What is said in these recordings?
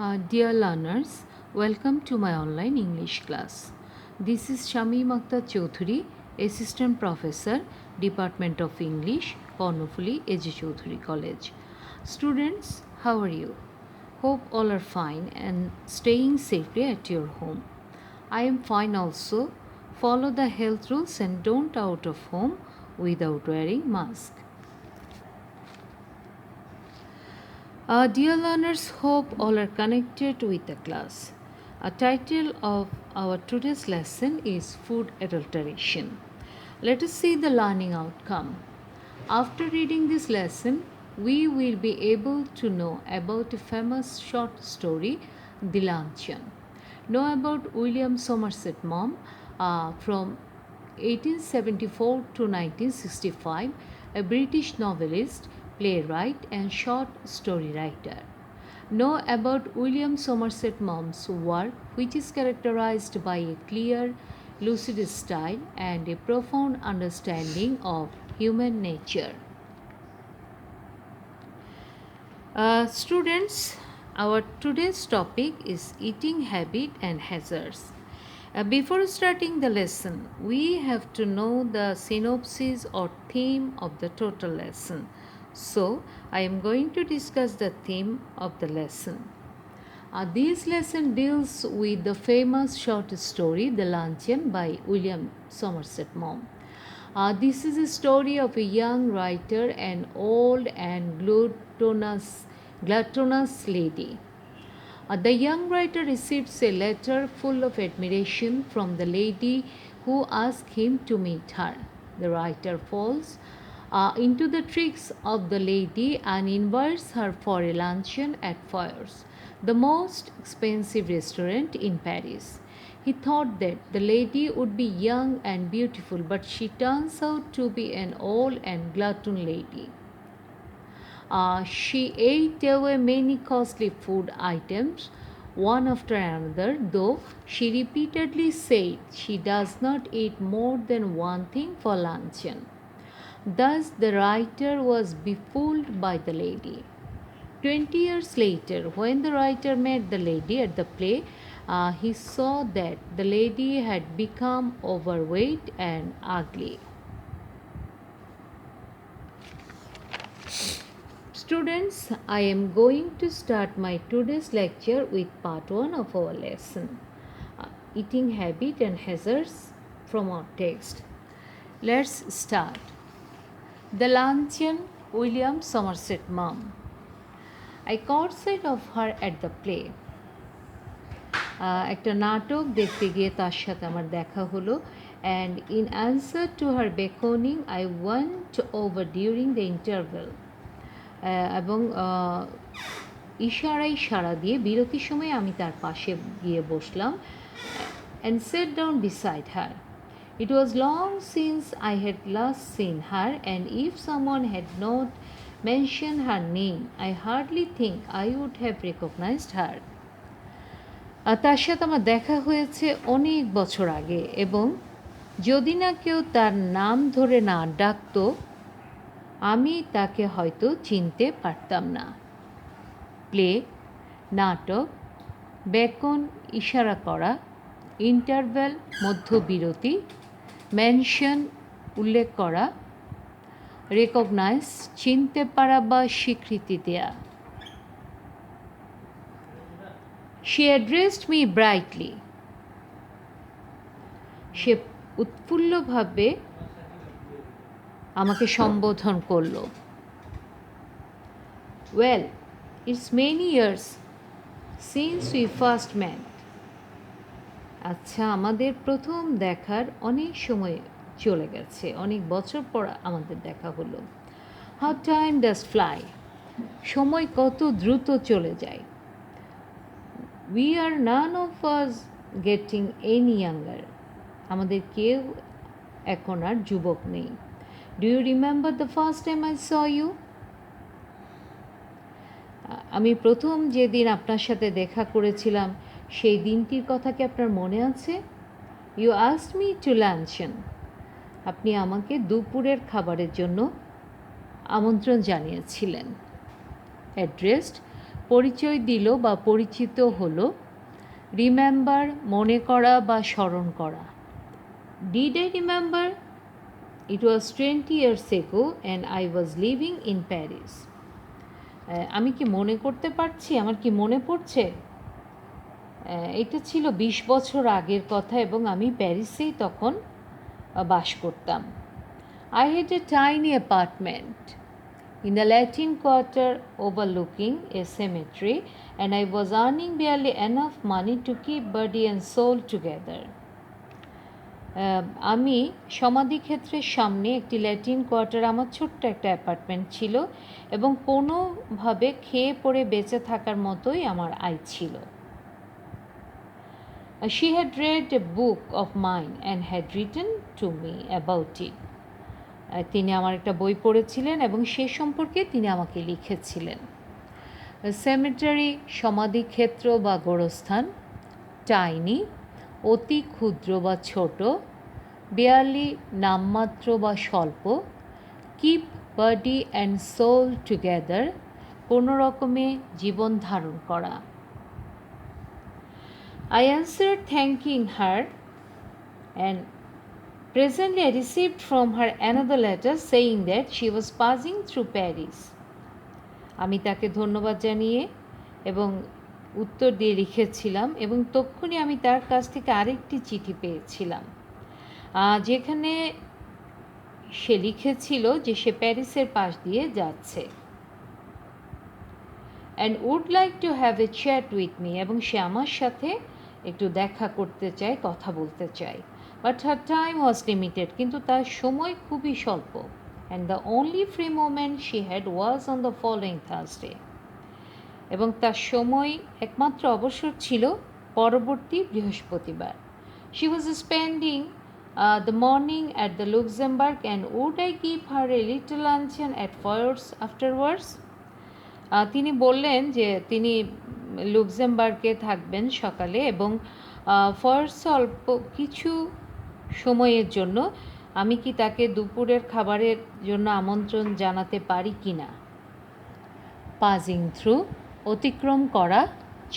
Dear learners, welcome to my online English class. This is Shamim Akhtar Choudhury, Assistant Professor, Department of English, Kornofuli A.J. Choudhury College. Students, how are you? Hope all are fine and staying safely at your home. I am fine also. Follow the health rules and don't out of home without wearing mask. Dear learners, hope all are connected with the class. A title of our today's lesson is Food Adulteration. Let us see the learning outcome. After reading this lesson, we will be able to know about a famous short story, The Luncheon. Know about William Somerset Maugham from 1874 to 1965, a British novelist, playwright, and short story writer. Know about William Somerset Maugham's work, which is characterized by a clear, lucid style and a profound understanding of human nature. Students, our today's topic is eating habit and hazards. Before starting the lesson, we have to know the synopsis or theme of the total lesson. So, I am going to discuss the theme of the lesson. This lesson deals with the famous short story The Luncheon by William Somerset Maugham. This is a story of a young writer, an old and gluttonous lady. The young writer receives a letter full of admiration from the lady who asks him to meet her. The writer falls into the tricks of the lady and invites her for a luncheon at Feuer's, the most expensive restaurant in Paris. He thought that the lady would be young and beautiful, but she turns out to be an old and glutton lady. She ate away many costly food items, one after another, though she repeatedly said she does not eat more than one thing for luncheon. Thus, the writer was befooled by the lady. 20 years later, when the writer met the lady at the play, he saw that the lady had become overweight and ugly. Students, I am going to start my today's lecture with part 1 of our lesson, eating habit and hazards from our text. Let's start. The Luncheon, William Somerset Maugham. I caught sight of her at the play. একটা নাটক দেখতে গিয়ে তার সাথে আমার দেখা হলো, and in answer to her beckoning I went over during the interval. এবং ইশারায় সাড়া দিয়ে বিরতির সময় আমি তার পাশে গিয়ে বসলাম and sat down beside her. It was long since I had last seen her, and if someone had not mentioned her name, I hardly think I would have recognized her. তার সাথে আমার দেখা হয়েছে অনেক বছর আগে, এবং যদি না কেউ তার নাম ধরে না ডাকতো, আমি তাকে হয়তো চিনতে পারতাম না। প্লে, নাটক, বেকন ইশারা করা, ইন্টারভ্যাল মধ্যবিরতি, মেনশন উল্লেখ করা, রেকগনাইজ চিনতে পারা বা স্বীকৃতি দেয়া। She addressed me brightly. সে উৎফুল্লভাবে আমাকে সম্বোধন করল। Well, it's many years since we first met. আচ্ছা, আমাদের প্রথম দেখার অনেক সময় চলে গেছে, অনেক বছর পর আমাদের দেখা হলো। How time does fly. সময় কত দ্রুত চলে যায়। We are none of us getting any younger. আমাদের কেউ এখন আর যুবক নেই। Do you remember the first time I saw you? আমি প্রথম যেদিন আপনার সাথে দেখা করেছিলাম, সেই দিনটির কথা কি আপনার মনে আছে? You asked me to luncheon. আপনি আমাকে দুপুরের খাবারের জন্য আমন্ত্রণ জানিয়েছিলেন। Addressed, পরিচয় দিল বা পরিচিত হলো। রিমেম্বার মনে করা বা স্মরণ করা। Did I remember? It was 20 years ago and I was living in Paris. আমি কি মনে করতে পারছি, আমার কি মনে পড়ছে? এটা ছিল 20 বছর আগের কথা এবং আমি প্যারিসেই তখন বাস করতাম। I had a tiny apartment in the Latin Quarter overlooking a cemetery, and I was earning barely enough money to keep body and soul together. আমি সমাধিক্ষেত্রের সামনে একটি ল্যাটিন কোয়ার্টার, আমার ছোট্ট একটা অ্যাপার্টমেন্ট ছিল এবং কোনোভাবে খেয়ে পড়ে বেঁচে থাকার মতোই আমার আয় ছিল। She had read a book of mine and had written to me about it. তিনি আমার একটা বই পড়েছিলেন এবং সে সম্পর্কে তিনি আমাকে লিখেছিলেন। সেমেটারি সমাধিক্ষেত্র বা গোরস্থান, টাইনি অতি ক্ষুদ্র বা ছোট, বেয়ারলি নামমাত্র বা স্বল্প, keep body and soul together কোনো রকমে জীবন ধারণ করা। I answered thanking her, and presently I received from her another letter saying that she was passing through Paris. আমি তাকে ধন্যবাদ জানিয়ে এবং উত্তর দিয়ে লিখেছিলাম এবং তক্ষুনি আমি তার কাছ থেকে আরেকটি চিঠি পেয়েছিলাম যেখানে সে লিখেছিল যে সে প্যারিসের পাশ দিয়ে যাচ্ছে and would like to have a chat with me, এবং সে আমার সাথে একটু দেখা করতে চায়, কথা বলতে চায়। But her time was limited, কিন্তু তার সময় খুবই স্বল্প, and the only free moment she had was on the following Thursday, এবং তার সময় একমাত্র অবসর ছিল পরবর্তী বৃহস্পতিবার। She was spending the morning at the Luxembourg, and would I give her a little luncheon at Feuer's afterwards? তিনি বললেন যে তিনি লুক্সেমবার্গে থাকবেন সকালে এবং ফয়ের্স অল্প কিছু সময়ের জন্য আমি কি তাকে দুপুরের খাবারের জন্য আমন্ত্রণ জানাতে পারি কি না। পাসিং থ্রু অতিক্রম করা,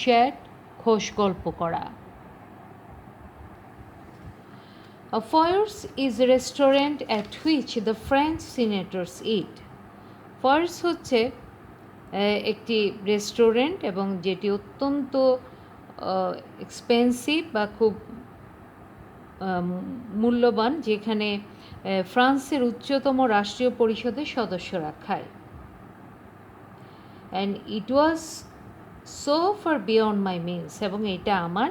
চ্যাট খোশ গল্প করা। Feuer's is a restaurant at which the French senators eat. Feuer's হচ্ছে একটি রেস্টুরেন্ট এবং যেটি অত্যন্ত এক্সপেন্সিভ বা খুব মূল্যবান, যেখানে ফ্রান্সের উচ্চতম রাষ্ট্রীয় পরিষদের সদস্যরা খায়। And it was so far beyond my means, এবং এটা আমার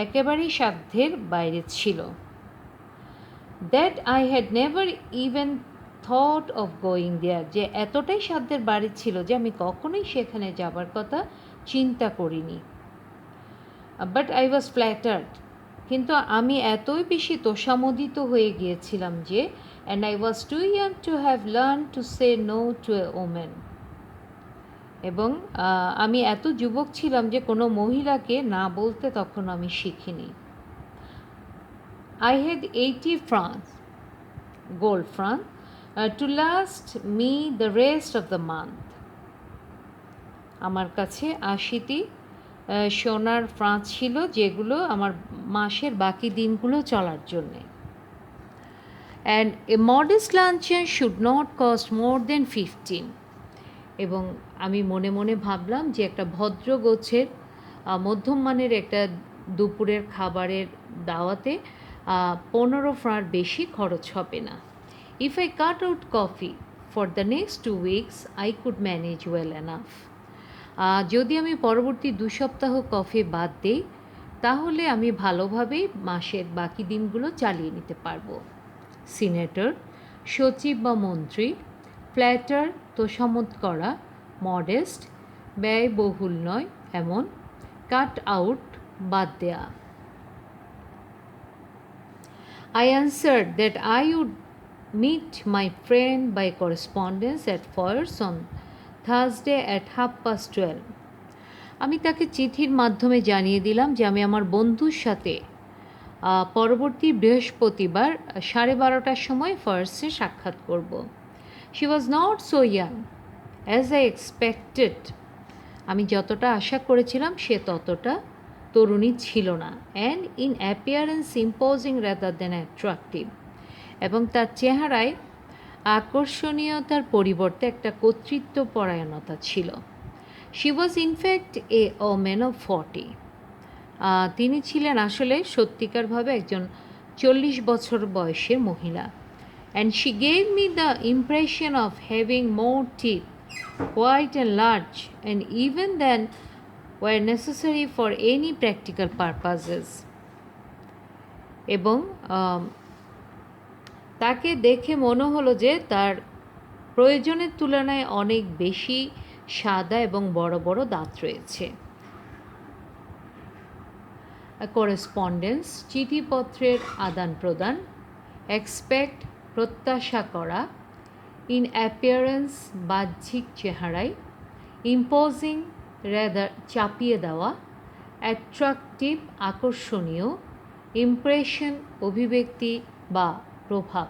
একেবারেই সাধ্যের বাইরে ছিল। That I had never even thought of going there, যে এতটাই সাধ্যের বাড়ি ছিল যে আমি কখনোই সেখানে যাবার কথা চিন্তা করিনি। বাট আই ওয়াজ ফ্ল্যাটার্ড, কিন্তু আমি এতই বেশি তোষামোদিত হয়ে গিয়েছিলাম যে and I was too young to have learn to say no to a women, এবং আমি এত যুবক ছিলাম যে কোনো মহিলাকে না বলতে তখন আমি শিখিনি। I had 80 francs, gold francs, to last me the rest of the month. আমার কাছে 80টি সোনার ফ্রাঁস ছিল যেগুলো আমার মাসের বাকি দিনগুলো চলার জন্যে। And a modest luncheon should not cost more than 15, এবং আমি মনে মনে ভাবলাম যে একটা ভদ্র গোছের মধ্যম মানের একটা দুপুরের খাবারের দাওয়াতে 15 ফ্রাঁর বেশি খরচ হবে না। If I cut out coffee for the next 2 weeks, I could manage well enough. যদি আমি পরবর্তী 2 সপ্তাহ কফি বাদ দিই তাহলে আমি ভালোভাবেই মাসের বাকি দিনগুলো চালিয়ে নিতে পারবো। সিনেটর সচিব বা মন্ত্রী, ফ্ল্যাটার তোষামোদ করা, মডেস্ট ব্যয়বহুল নয় এমন, কাট আউট বাদ দেয়া। I answered that I would meet my friend by correspondence at Feuer's on Thursday at 12:30. আমি তাকে চিঠির মাধ্যমে জানিয়ে দিলাম যে আমি আমার বন্ধুর সাথে পরবর্তী বৃহস্পতিবার 12:30টার সময় ফার্স্টে সাক্ষাৎ করব। She was not so young as I expected, আমি যতটা আশা করেছিলাম সে ততটা তরুণী ছিল না। And in appearance imposing rather than attractive, এবং তার চেহারায় আকর্ষণীয়তার পরিবর্তে একটা কর্তৃত্বপরায়ণতা ছিল। She was in fact a woman of 40। তিনি ছিলেন আসলে সত্যিকারভাবে একজন 40 বছর বয়সের মহিলা। And she gave me the impression of having more teeth, white and large and even then were necessary for any practical purposes. এবং তাকে দেখে মনে হলো যে তার প্রয়োজনের তুলনায় অনেক বেশি সাদা এবং বড় বড় দাঁত রয়েছে। করেসপন্ডেন্স, চিঠিপত্রের আদান প্রদান। এক্সপেক্ট, প্রত্যাশা করা। ইন অ্যাপিয়ারেন্স, বাহ্যিক চেহারায়। ইম্পোজিং, রেদার, চাপিয়ে দেওয়া। অ্যাট্রাকটিভ, আকর্ষণীয়। ইমপ্রেশন, অভিব্যক্তি বা প্রভাব।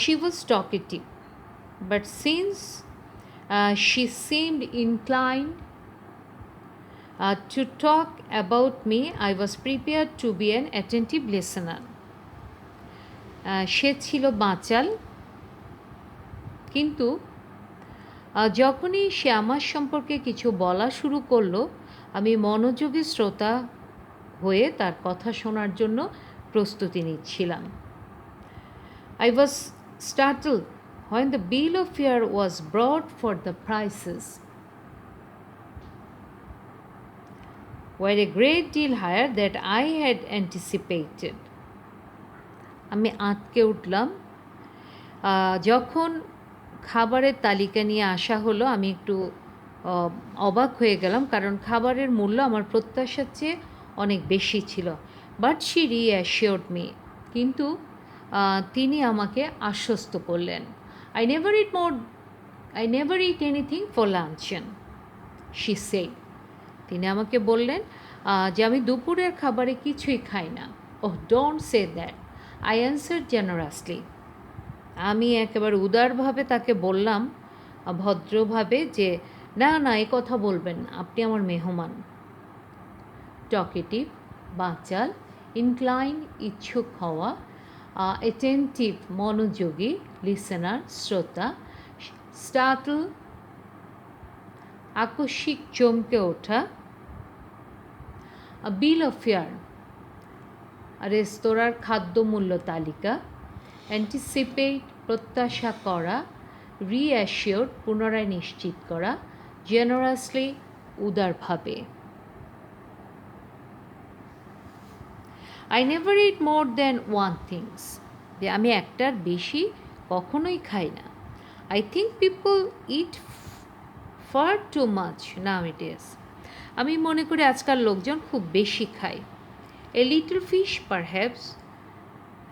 She was talkative, but since she seemed inclined to talk about me, I was prepared to be an attentive listener. সে ছিল বাচাল, কিন্তু যখনই সে আমার সম্পর্কে কিছু বলা শুরু করলো, আমি মনোযোগী শ্রোতা হয়ে তার কথা শোনার জন্য প্রস্তুতি নিচ্ছিলাম। I was startled when the bill of fare was brought for the prices were a great deal higher than I had anticipated. আমি আঁতকে উঠলাম। যখন খাবারের তালিকা নিয়ে আসা হলো, আমি একটু অবাক হয়ে গেলাম, কারণ খাবারের মূল্য আমার প্রত্যাশার চেয়ে অনেক বেশি ছিল। বাট শি রিঅ্যাশিওর্ড মি, কিন্তু তিনি আমাকে আশ্বস্ত করলেন। I never eat anything for luncheon, she said. তিনি আমাকে বললেন যে আমি দুপুরের খাবারে কিছুই খাই না। Oh, don't say that, I answered generously. আমি একেবারে উদারভাবে তাকে বললাম, ভদ্রভাবে, যে না না, এ কথা বলবেন না, আপনি আমার মেহমান। টকেটিভ, বাচাল। ইনক্লাইন, ইচ্ছুক হওয়া। অ্যাটেন্টিভ, মনোযোগী। লিসেনার, শ্রোতা। স্টার্টল, আকস্মিক, চমকে ওঠা। বিল অফ ফেয়ার, রেস্তোরাঁর খাদ্যমূল্য তালিকা। অ্যান্টিসিপেট, প্রত্যাশা করা। রিঅ্যাশিওর্ড, পুনরায় নিশ্চিত করা। জেনারাসলি, উদারভাবে। I never eat more than one things, যে আমি একটার বেশি কখনোই খাই না। I think people eat far too much nowadays. আমি মনে করি আজকাল লোকজন খুব বেশি খায়। A little fish perhaps,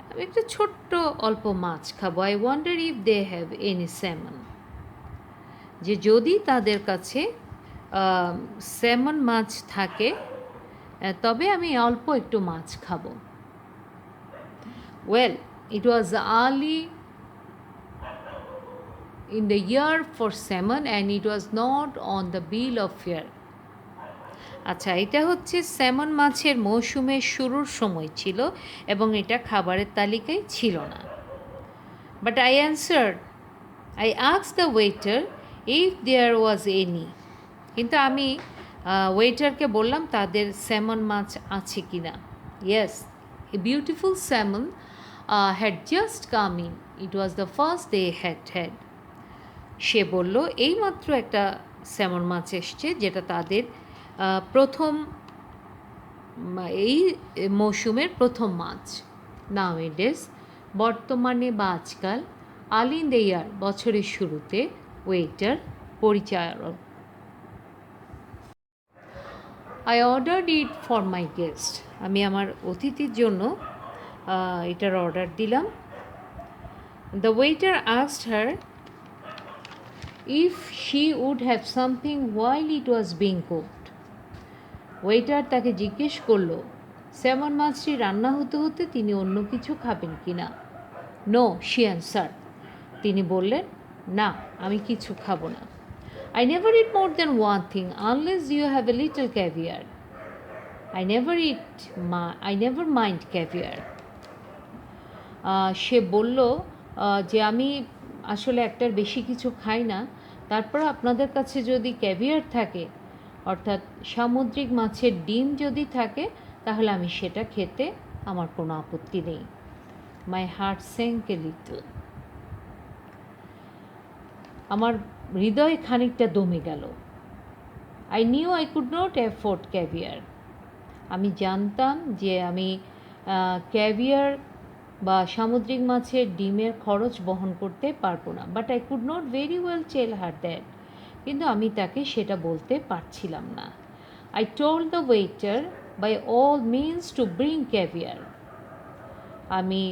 আমি একটা ছোট্ট অল্প মাছ খাবো। I wonder if they have any salmon, যে যদি তাদের কাছে স্যামন মাছ থাকে তবে আমি অল্প একটু মাছ খাবো। Well, it was early in the year for salmon and it was not on the bill of fare. আচ্ছা, এটা হচ্ছে স্যামন মাছের মৌসুমের শুরুর সময় ছিল এবং এটা খাবারের তালিকায় ছিল না। But I asked the waiter if there was any. কিন্তু আমি ওয়েটারকে বললাম তাদের স্যামন মাছ আছে কি না। Yes, a beautiful salmon had just come in. It was the first they had had. সে বলল এইমাত্র একটা স্যামন মাছ এসছে, যেটা তাদের প্রথম, এই মৌসুমের প্রথম মাছ। নাওএডেজ, বর্তমানে বা আজকাল। আর্লি ইন দ্য ইয়ার, বছরের শুরুতে। Waiter, পরিচারক। I ordered it for my guest. আমি আমার অতিথির জন্য এটার অর্ডার দিলাম। The waiter asked her if she would have something while it was being cooked. Waiter তাকে জিজ্ঞেস করলো স্যামন মাছটি রান্না হতে হতে তিনি অন্য কিছু খাবেন কি না। No, she answered. তিনি বললেন না, আমি কিছু খাবো না। I never eat more than one thing unless you have a little caviar. I never mind caviar. সে বলল যে আমি আসলে একটার বেশি কিছু খাই না, তারপর আপনাদের কাছে যদি ক্যাভিয়ার থাকে অর্থাৎ সামুদ্রিক মাছের ডিম যদি থাকে তাহলে আমি সেটা খেতে আমার কোনো আপত্তি নেই। My heart sank a little. আমার হৃদয় খানিকটা দমে গেল। I knew I could not afford caviar. আমি জানতাম যে আমি ক্যাভিয়ার বা সামুদ্রিক মাছের ডিমের খরচ বহন করতে পারবো না। But I could not very well tell her that. কিন্তু আমি তাকে সেটা বলতে পারছিলাম না। I told the waiter by all means to bring caviar. আমি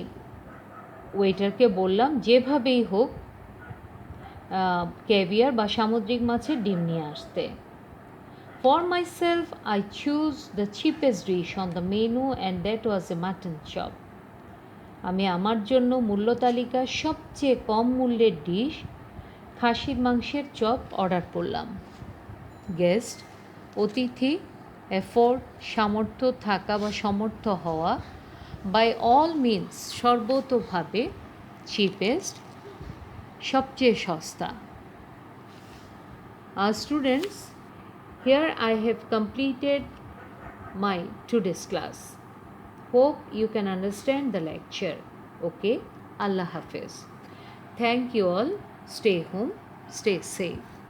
ওয়েটারকে বললাম যেভাবেই হোক ক্যাভিয়ার বা সামুদ্রিক মাছের ডিম নিয়ে আসতে। For myself, I choose the cheapest dish on the menu and that was a mutton chop. আমি আমার জন্য মূল্য তালিকার সবচেয়ে কম মূল্যের ডিশ খাসির মাংসের চপ অর্ডার করলাম। গেস্ট, অতিথি, এফোর্ড, সামর্থ্য থাকা বা সমর্থ হওয়া, বাই অল মিনস সর্বতোভাবে, চিপেস্ট সবচেয়ে সস্তা। Students, here I have completed my today's class. Hope you can understand the lecture. Okay, Allah Hafiz. Thank you all. Stay home, stay safe.